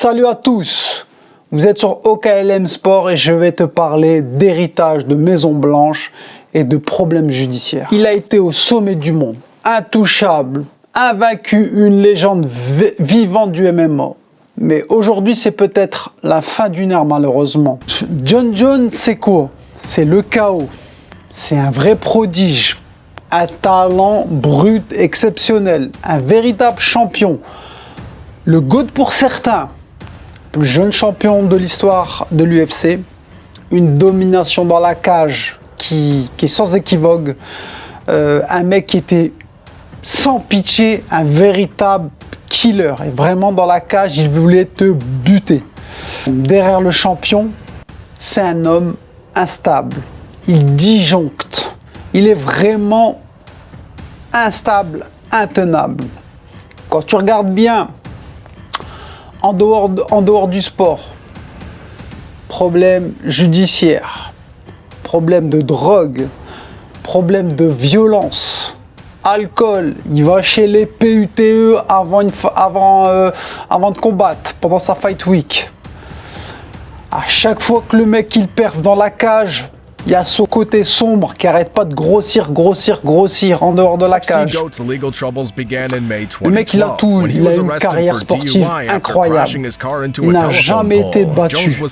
Salut à tous, vous êtes sur OKLM Sport et je vais te parler d'héritage de Maison Blanche et de problèmes judiciaires. Il a été au sommet du monde, intouchable, invaincu, une légende vivante du MMA. Mais aujourd'hui, c'est peut-être la fin d'une ère malheureusement. Jon Jones, c'est quoi? C'est le chaos. C'est un vrai prodige, un talent brut exceptionnel, un véritable champion. Le GOAT pour certains, plus jeune champion de l'histoire de l'UFC, une domination dans la cage qui est sans équivoque, un mec qui était sans pitié, un véritable killer. Et vraiment dans la cage, il voulait te buter. Derrière le champion, c'est un homme instable. Il disjoncte. Il est vraiment instable, intenable. Quand tu regardes bien, en dehors du sport, problème judiciaire, problème de drogue, problème de violence, alcool, il va chez les PUTE avant de combattre, pendant sa fight week. À chaque fois que le mec il perd dans la cage, il y a ce côté sombre qui arrête pas de grossir en dehors de la cage. Le mec il a tout, il a une carrière sportive incroyable. Il n'a jamais été battu.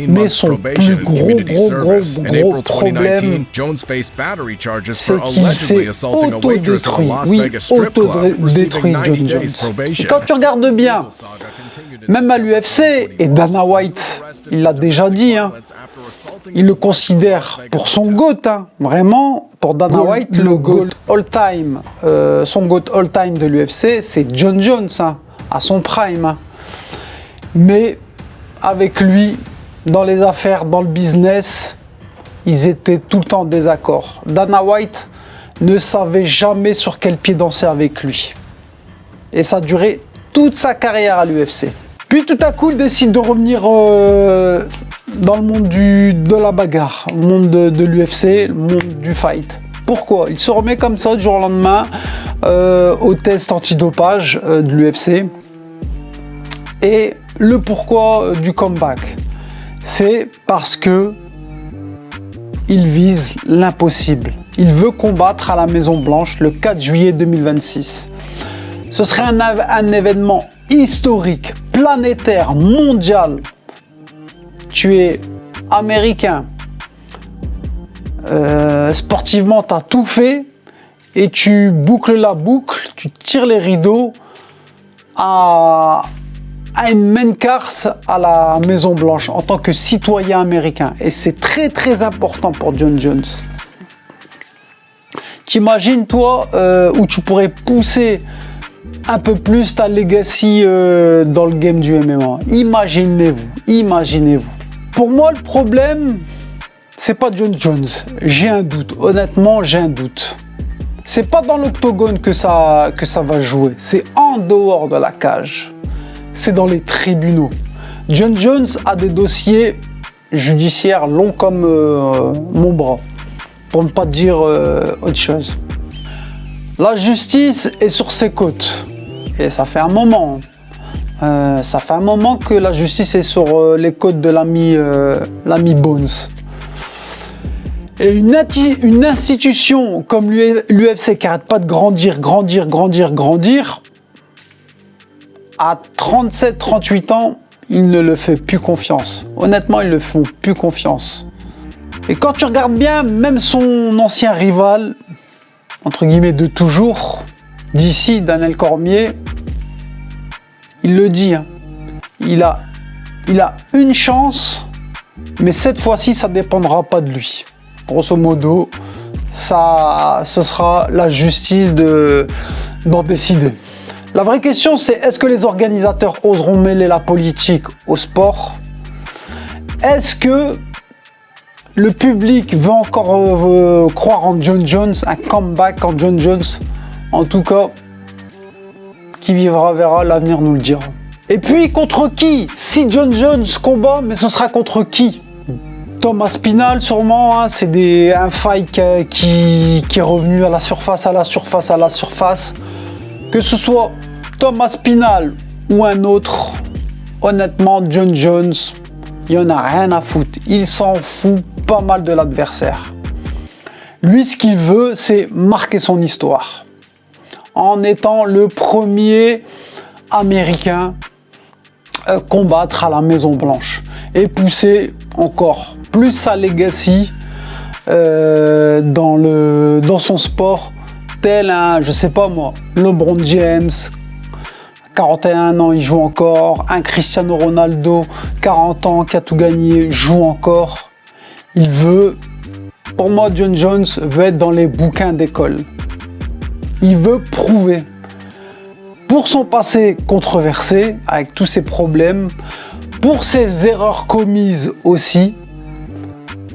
Mais son plus gros problème, c'est qu'il s'est auto-détruit. Oui, auto-détruit Jon Jones. Et quand tu regardes bien, même à l'UFC, et Dana White, il l'a déjà dit, hein, il le considère pour son GOAT, hein, vraiment, pour Dana White, le GOAT all-time, son GOAT all-time de l'UFC, c'est Jon Jones, hein, à son prime. Hein. Mais avec lui, dans les affaires, dans le business, ils étaient tout le temps en désaccord. Dana White ne savait jamais sur quel pied danser avec lui. Et ça a duré toute sa carrière à l'UFC. Puis tout à coup, il décide de revenir dans le monde de la bagarre, le monde de l'UFC, le monde du fight. Pourquoi? Il se remet comme ça du jour au lendemain au test antidopage de l'UFC. Et le pourquoi du comeback, c'est parce que il vise l'impossible. Il veut combattre à la Maison Blanche le 4 juillet 2026. Ce serait un événement historique, planétaire, mondial. Tu es américain, sportivement tu as tout fait et tu boucles la boucle, tu tires les rideaux à une main carte à la Maison Blanche en tant que citoyen américain. Et c'est très important pour Jon Jones. T'imagines toi où tu pourrais pousser un peu plus ta legacy dans le game du MMA. Imaginez-vous. Pour moi, le problème, c'est pas Jon Jones. J'ai un doute. Honnêtement, j'ai un doute. C'est pas dans l'octogone que ça va jouer. C'est en dehors de la cage. C'est dans les tribunaux. Jon Jones a des dossiers judiciaires longs comme mon bras. Pour ne pas dire autre chose. La justice est sur ses côtes. Et ça fait un moment. Ça fait un moment que la justice est sur les côtes de l'ami Bones. Et une institution comme l'UFC qui n'arrête pas de grandir, à 37-38 ans, ils ne le font plus confiance. Honnêtement, ils ne le font plus confiance. Et quand tu regardes bien, même son ancien rival, entre guillemets de toujours, d'ici, Daniel Cormier, il le dit, hein, il a une chance, mais cette fois-ci, ça ne dépendra pas de lui. Grosso modo, ce sera la justice d'en décider. La vraie question, c'est est-ce que les organisateurs oseront mêler la politique au sport? Est-ce que le public veut encore croire en Jon Jones, un comeback en Jon Jones? En tout cas, qui vivra verra, l'avenir nous le dira. Et puis, contre qui? Si Jon Jones combat, mais ce sera contre qui? Thomas Spinal, sûrement, hein, c'est un fight qui est revenu à la surface. Que ce soit Thomas Spinal ou un autre, honnêtement, Jon Jones, il en a rien à foutre. Il s'en fout pas mal de l'adversaire. Lui, ce qu'il veut, c'est marquer son histoire en étant le premier Américain à combattre à la Maison Blanche et pousser encore plus sa legacy dans son sport, tel un, je sais pas moi, LeBron James, 41 ans, il joue encore, un Cristiano Ronaldo, 40 ans, qui a tout gagné, joue encore. Il veut, pour moi, Jon Jones veut être dans les bouquins d'école. Il veut prouver, pour son passé controversé, avec tous ses problèmes, pour ses erreurs commises aussi,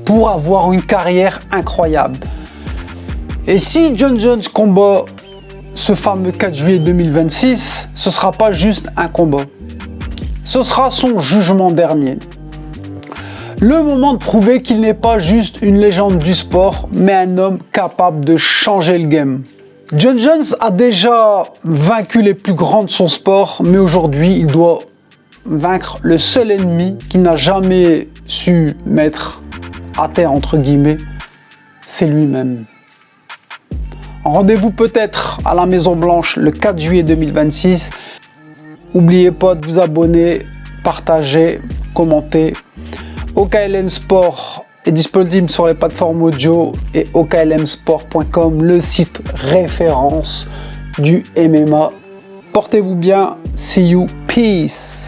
pour avoir une carrière incroyable. Et si Jon Jones combat ce fameux 4 juillet 2026, ce ne sera pas juste un combat. Ce sera son jugement dernier. Le moment de prouver qu'il n'est pas juste une légende du sport, mais un homme capable de changer le game. Jon Jones a déjà vaincu les plus grands de son sport, mais aujourd'hui, il doit vaincre le seul ennemi qu'il n'a jamais su mettre à terre, entre guillemets, c'est lui-même. Rendez-vous peut-être à la Maison Blanche le 4 juillet 2026. N'oubliez pas de vous abonner, partager, commenter. OKLM Sport est disponible sur les plateformes audio et oklmsport.com, le site référence du MMA. Portez-vous bien. See you. Peace.